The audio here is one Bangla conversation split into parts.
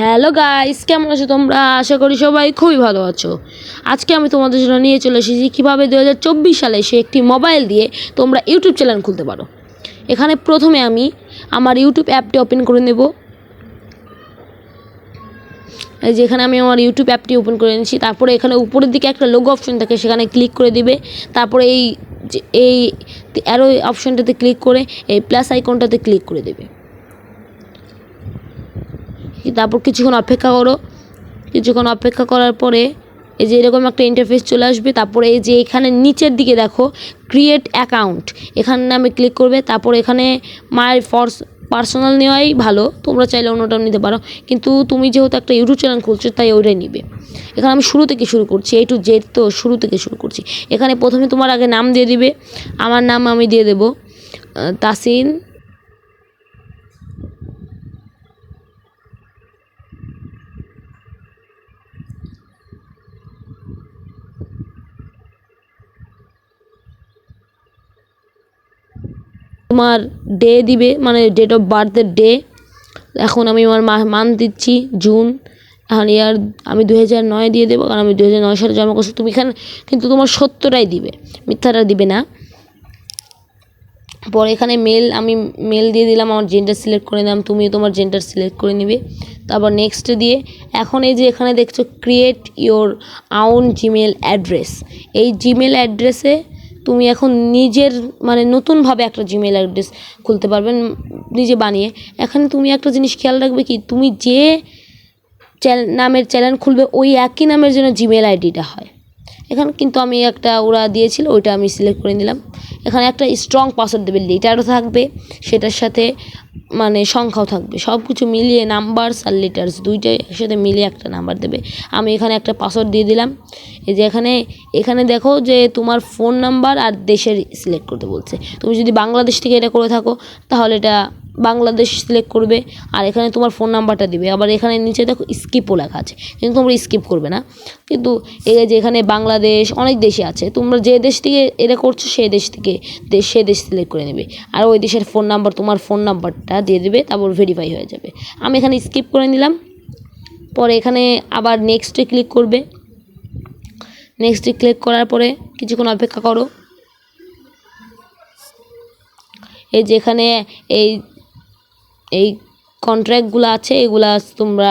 হ্যালো গাইস, কেমন আছো তোমরা? আশা করি সবাই খুবই ভালো আছো। আজকে আমি তোমাদের জন্য নিয়ে চলে এসেছি কীভাবে 2024 সালে সে একটি মোবাইল দিয়ে তোমরা ইউটিউব চ্যানেল খুলতে পারো। এখানে প্রথমে আমি আমার ইউটিউব অ্যাপটি ওপেন করে নেব। এই যে এখানে আমি আমার ইউটিউব অ্যাপটি ওপেন করে নিচ্ছি। তারপরে এখানে উপরের দিকে একটা লোগো অপশন থাকে, সেখানে ক্লিক করে দিবে। তারপরে এই অ্যারো অপশনটাতে ক্লিক করে এই প্লাস আইকনটাতে ক্লিক করে দেবে। তারপর কিছুক্ষণ অপেক্ষা করো। কিছুক্ষণ অপেক্ষা করার পরে এই যে এরকম একটা ইন্টারফেস চলে আসবে। তারপরে এই যে এখানে নিচের দিকে দেখো ক্রিয়েট অ্যাকাউন্ট, এখানে নামে ক্লিক করবে। তারপর এখানে মাই পার্সোনাল নেওয়াই ভালো, তোমরা চাইলে অন্যটাও নিতে পারো, কিন্তু তুমি যেহেতু একটা ইউটিউব চ্যানেল খুলছো তাই ওইটাই নিবে। এখানে আমি শুরু থেকে শুরু করছি, A to Z, তো শুরু থেকে শুরু করছি। এখানে প্রথমে তোমার আগে নাম দিয়ে দিবে। আমার নাম আমি দিয়ে দেবো তাসিন। তোমার ডে দিবে, মানে ডেট অফ বার্থের ডে। এখন আমি আমার মান দিচ্ছি জুন। এখন ইয়ার আমি 2009 দিয়ে দেবো, কারণ আমি 2009 সালে জন্ম করছি। তুমি এখানে কিন্তু তোমার সত্যটাই দিবে, মিথ্যাটা দিবে না। পরে এখানে আমি মেল দিয়ে দিলাম, আমার জেন্ডার সিলেক্ট করে নিলাম, তুমি তোমার জেন্ডার সিলেক্ট করে নিবে। তারপর নেক্সট দিয়ে এখন এই যে এখানে দেখছো create your own Gmail address, এই জিমেল অ্যাড্রেসে তুমি এখন নিজের মানে নতুনভাবে একটা জিমেল অ্যাড্রেস খুলতে পারবেন নিজে বানিয়ে। এখানে তুমি একটা জিনিস খেয়াল রাখবে কি, তুমি যে নামের চ্যানেল খুলবে ওই একই নামের জন্য জিমেল আইডিটা হয়। এখানে কিন্তু আমি একটা ওরা দিয়েছিল, ওইটা আমি সিলেক্ট করে নিলাম। এখানে একটা স্ট্রং পাসওয়ার্ড দেবে, লেটারও থাকবে সেটার সাথে, মানে সংখ্যাও থাকবে, সব কিছু মিলিয়ে নাম্বারস আর লেটার্স দুইটাই একসাথে মিলিয়ে একটা নাম্বার দেবে। আমি এখানে একটা পাসওয়ার্ড দিয়ে দিলাম। এই যে এখানে দেখো যে তোমার ফোন নাম্বার আর দেশের সিলেক্ট করতে বলছে। তুমি যদি বাংলাদেশ থেকে এটা করে থাকো তাহলে এটা বাংলাদেশ সিলেক্ট করবে, আর এখানে তোমার ফোন নাম্বারটা দিবে। আবার এখানে নিচে দেখো স্কিপও লেখা আছে, কিন্তু তোমরা স্কিপ করবে না। কিন্তু এই যে এখানে বাংলাদেশ অনেক দেশে আছে, তোমরা যে দেশ থেকে এটা করছো সেই দেশ থেকে সে দেশ সিলেক্ট করে নেবে, আর ওই দেশের ফোন নাম্বার তোমার ফোন নাম্বারটা দিয়ে দেবে, তারপর ভেরিফাই হয়ে যাবে। আমি এখানে স্কিপ করে নিলাম। পরে এখানে আবার নেক্সটে ক্লিক করবে। নেক্সটে ক্লিক করার পরে কিছুক্ষণ অপেক্ষা করো। এই যে এখানে এই কন্ট্রাক্টগুলো আছে, এগুলা তোমরা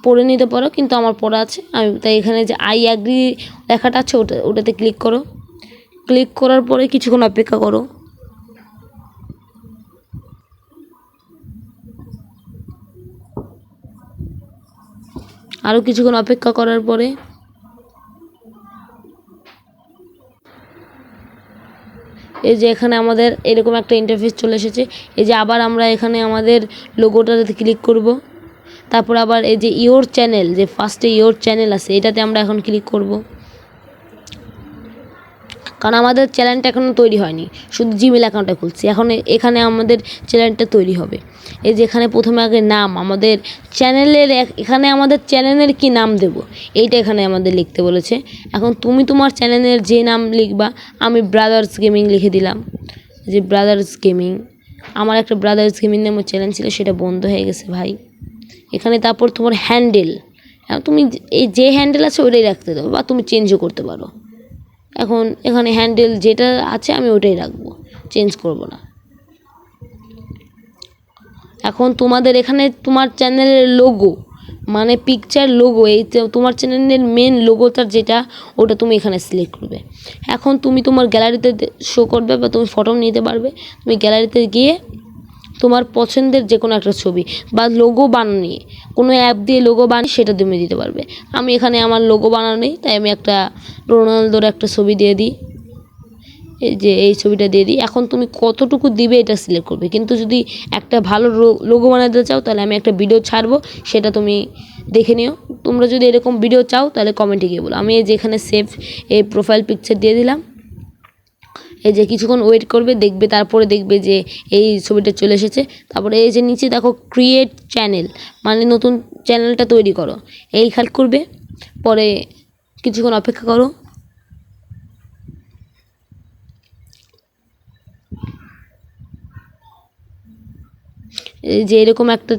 পড়ে নিতে পারো, কিন্তু আমার পড়া আছে আমি তাই এখানে যে আই অ্যাগ্রি লেখাটা আছে ওটাতে ক্লিক করো। ক্লিক করার পরে কিছুক্ষণ অপেক্ষা করো। আরও কিছুক্ষণ অপেক্ষা করার পরে এই যে এখানে আমাদের এরকম একটা ইন্টারফেস চলে এসেছে। এই যে আবার আমরা এখানে আমাদের লোগোটাতে ক্লিক করব। তারপর আবার এই যে ইওর চ্যানেল, যে ফার্স্টে ইওর চ্যানেল আছে এটাতে আমরা এখন ক্লিক করব, কারণ আমাদের চ্যানেলটা এখনও তৈরি হয়নি, শুধু জিমেল অ্যাকাউন্টটা খুলছি। এখন এখানে আমাদের চ্যানেলটা তৈরি হবে। এই যে এখানে প্রথমে আগে নাম আমাদের চ্যানেলের, এখানে আমাদের চ্যানেলের কি নাম দেব এইটা এখানে আমাদের লিখতে বলেছে। এখন তুমি তোমার চ্যানেলের যে নাম লিখবা, আমি ব্রাদার্স গেমিং লিখে দিলাম। যে ব্রাদার্স গেমিং, আমার একটা ব্রাদার্স গেমিং নামের চ্যানেল ছিল, সেটা বন্ধ হয়ে গেছে ভাই। এখানে তারপর তোমার হ্যান্ডেল, তুমি এই যে হ্যান্ডেল আছে ওইটাই রাখতে দেবো, বা তুমি চেঞ্জও করতে পারো। এখন এখানে হ্যান্ডেল যেটা আছে আমি ওটাই রাখবো, চেঞ্জ করব না। এখন তোমাদের এখানে তোমার চ্যানেলের লোগো, মানে পিকচার লোগো, এই তোমার চ্যানেলের মেন লোগোটার যেটা, ওটা তুমি এখানে সিলেক্ট করবে। এখন তুমি তোমার গ্যালারিতে শো করবে, বা তুমি ফটো নিতে পারবে। তুমি গ্যালারিতে গিয়ে তোমার পছন্দের যে কোনো একটা ছবি বা লোগো বানিয়ে, কোনো অ্যাপ দিয়ে লোগো বানিয়ে সেটা তুমি দিতে পারবে। আমি এখানে আমার লোগো বানানো নেই, তাই আমি একটা রোনালদোর একটা ছবি দিয়ে দিই। এই যে এই ছবিটা দিয়ে দিই। এখন তুমি কতটুকু দিবে এটা সিলেক্ট করবে, কিন্তু যদি একটা ভালো লোগো বানাতে চাও তাহলে আমি একটা ভিডিও ছাড়বো, সেটা তুমি দেখে নিও। তোমরা যদি এরকম ভিডিও চাও তাহলে কমেন্টে গিয়ে বলো। আমি এই যে এখানে সেভ এই প্রোফাইল পিকচার দিয়ে দিলাম। এই যে কিছুক্ষণ ওয়েট করবে, দেখবে, তারপরে দেখবে যে এই ছবিটা চলে এসেছে। তারপরে এই যে নিচে দেখো ক্রিয়েট চ্যানেল, মানে নতুন চ্যানেলটা তৈরি করো, এই ক্লিক করবে। পরে কিছুক্ষণ অপেক্ষা করো। এই যে এরকম একটা,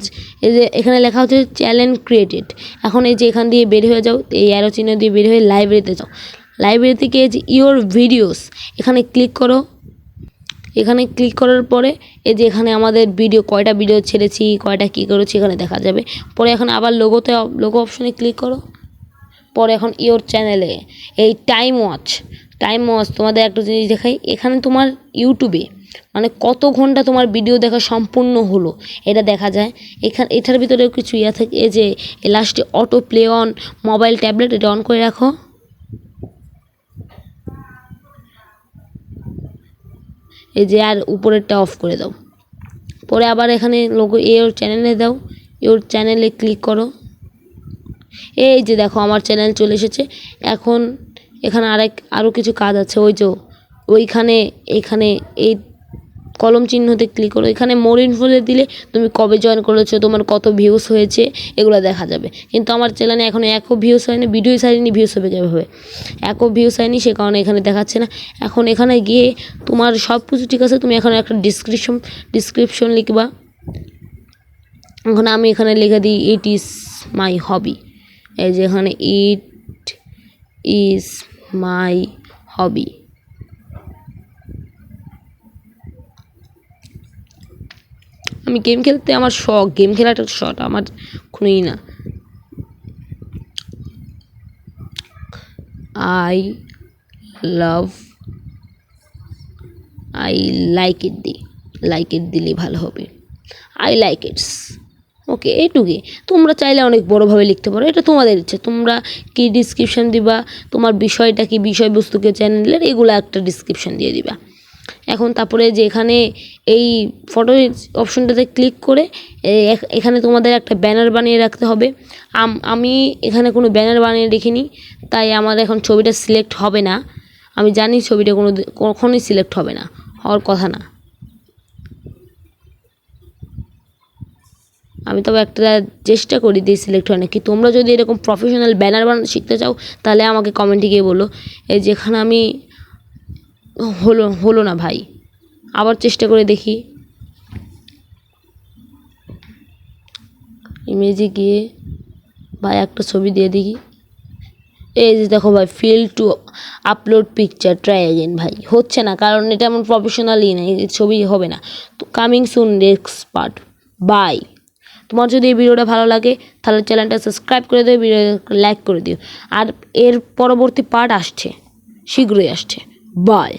এই যে এখানে লেখা হচ্ছে চ্যানেল ক্রিয়েটেড। এখন এই যে এখান দিয়ে বের হয়ে যাও, এই অ্যারো চিহ্ন দিয়ে বের হয়ে লাইব্রেরিতে যাও। লাইব্রেরি থেকে এই যে ইওর ভিডিওস এখানে ক্লিক করো। এখানে ক্লিক করার পরে এই যে এখানে আমাদের ভিডিও, কয়টা ভিডিও ছেড়েছি, কয়টা কী করেছি এখানে দেখা যাবে। পরে এখন আবার লোগো অপশনে ক্লিক করো। পরে এখন ইওর চ্যানেলে এই টাইম ওয়াচ তোমাদের একটা জিনিস দেখাই। এখানে তোমার ইউটিউবে মানে কত ঘন্টা তোমার ভিডিও দেখা সম্পূর্ণ হলো এটা দেখা যায়। এটার ভিতরে কিছু থাকে, এই যে লাস্টে auto play on mobile tablet, এটা অন করে রাখো। এই যে আর উপরেরটা অফ করে দাও। পরে আবার এখানে লোগো ইওর চ্যানেলে দাও, ইওর চ্যানেলে ক্লিক করো। এই যে দেখো আমার চ্যানেল চলে এসেছে। এখন এখানে আরও কিছু কাজ আছে। ওই যে এখানে এই কলম চিহ্নতে ক্লিক করো। এখানে মোর ইনফোতে দিলে তুমি কবে জয়েন করেছো, তোমার কত ভিউস হয়েছে এগুলো দেখা যাবে। কিন্তু আমার চ্যানেলে এখন একও ভিউস হয়নি, ভিডিও ছাড়িনি, ভিউস হবে কীভাবে, একও ভিউস হয়নি, সে কারণে এখানে দেখাচ্ছে না। এখন এখানে গিয়ে তোমার সব কিছু ঠিক আছে, তুমি এখন একটা ডিসক্রিপশন লিখবা। এখন আমি এখানে লিখে দিই ইট ইজ মাই হবি। এই যে এখানে ইট ইজ মাই হবি। আমি গেম খেলতে আমার শখ, গেম খেলাটা শখ আমার কোনোই না। আই লাইক ইট দিলে ভালো হবে। আই লাইক ইটস, ওকে, এইটুকুই। তোমরা চাইলে অনেক বড়োভাবে লিখতে পারো, এটা তোমাদের ইচ্ছে। তোমরা কি ডিসক্রিপশান দিবা, তোমার বিষয়টা কি, বিষয়বস্তুকে চ্যানেলের, এগুলো একটা ডিসক্রিপশান দিয়ে দিবা। এখন তারপরে যে এখানে এই ফটো অপশনটাতে ক্লিক করে এখানে তোমাদের একটা ব্যানার বানিয়ে রাখতে হবে। আমি এখানে কোনো ব্যানার বানিয়ে রেখিনি, তাই আমার এখন ছবিটা সিলেক্ট হবে না। আমি জানি ছবিটা কখনোই সিলেক্ট হবে না, হওয়ার কথা না। আমি তবে একটা চেষ্টা করি দিয়ে সিলেক্ট হয় না কি। তোমরা যদি এরকম প্রফেশনাল ব্যানার বানানো শিখতে চাও তাহলে আমাকে কমেন্টে গিয়ে বলো। এই যেখানে আমি হলো না ভাই, আবার চেষ্টা করে দেখি। ইমেজে গিয়ে ভাই একটা ছবি দিয়ে দেখি। এই যে দেখো ভাই, fail to upload picture, try again. ভাই হচ্ছে না, কারণ এটা এমন প্রফেশনালই না, ছবি হবে না। তো coming soon next part, bye. তোমার যদি এই ভিডিওটা ভালো লাগে তাহলে চ্যানেলটা সাবস্ক্রাইব করে দিও, ভিডিও লাইক করে দিও। আর এর পরবর্তী পার্ট আসছে, শীঘ্রই আসছে। বাই।